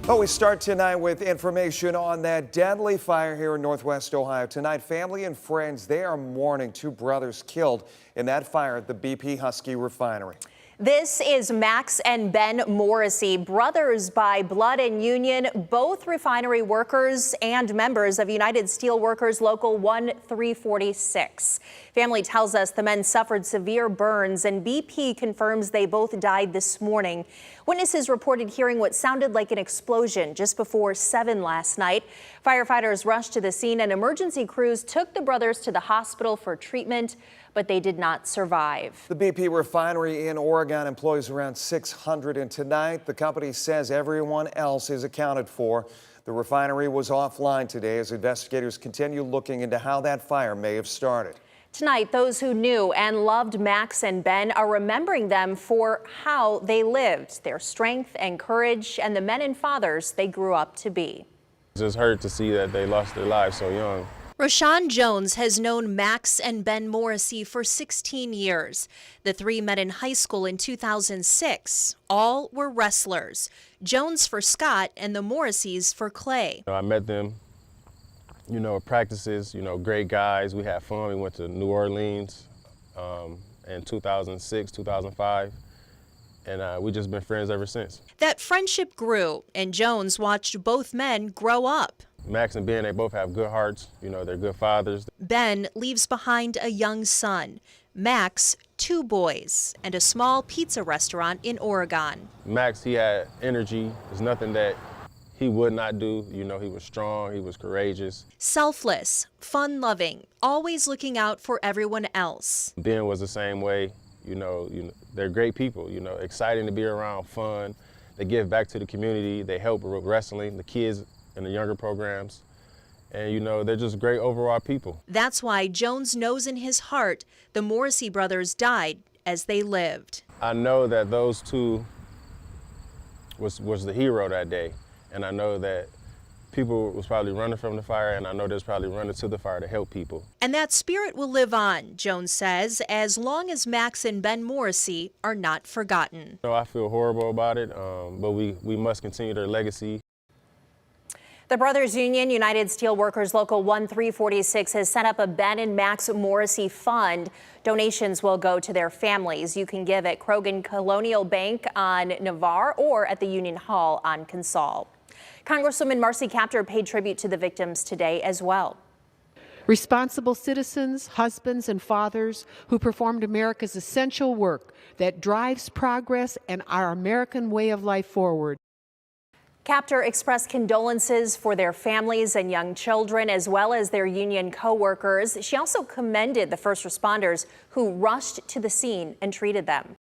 Well, we start tonight with information on that deadly fire here in Northwest Ohio. Tonight, family and friends, they are mourning two brothers killed in that fire at the BP Husky refinery. This is Max and Ben Morrissey, brothers by blood and union, both refinery workers and members of United Steelworkers Local 1346. Family tells us the men suffered severe burns, and BP confirms they both died this morning. Witnesses reported hearing what sounded like an explosion just before 7 last night. Firefighters rushed to the scene and emergency crews took the brothers to the hospital for treatment, but they did not survive. The BP refinery in Oregon employs around 600, and tonight the company says everyone else is accounted for. The refinery was offline today as investigators continue looking into how that fire may have started. Tonight, those who knew and loved Max and Ben are remembering them for how they lived, their strength and courage, and the men and fathers they grew up to be. It's just hurt to see that they lost their lives so young. Rashawn Jones has known Max and Ben Morrissey for 16 years. The three met in high school in 2006. All were wrestlers. Jones for Scott and the Morrisseys for Clay. I met them, at practices, great guys. We had fun. We went to New Orleans in 2006, 2005. And we just been friends ever since. That friendship grew, and Jones watched both men grow up. Max and Ben, they both have good hearts. They're good fathers. Ben leaves behind a young son. Max, 2 boys, and a small pizza restaurant in Oregon. Max, he had energy. There's nothing that he would not do. He was strong, he was courageous. Selfless, fun-loving, always looking out for everyone else. Ben was the same way. They're great people, exciting to be around, fun. They give back to the community. They help with wrestling, the kids and the younger programs. And, they're just great overall people. That's why Jones knows in his heart the Morrissey brothers died as they lived. I know that those two was the hero that day. And I know that people was probably running from the fire, and I know there's probably running to the fire to help people. And that spirit will live on, Jones says, as long as Max and Ben Morrissey are not forgotten. I feel horrible about it, but we must continue their legacy. The Brothers Union, United Steelworkers Local 1346, has set up a Ben and Max Morrissey Fund. Donations will go to their families. You can give at Croghan Colonial Bank on Navarre or at the Union Hall on Consaul. Congresswoman Marcy Kaptur paid tribute to the victims today as well. Responsible citizens, husbands and fathers who performed America's essential work that drives progress and our American way of life forward. Kaptur expressed condolences for their families and young children, as well as their union co-workers. She also commended the first responders who rushed to the scene and treated them.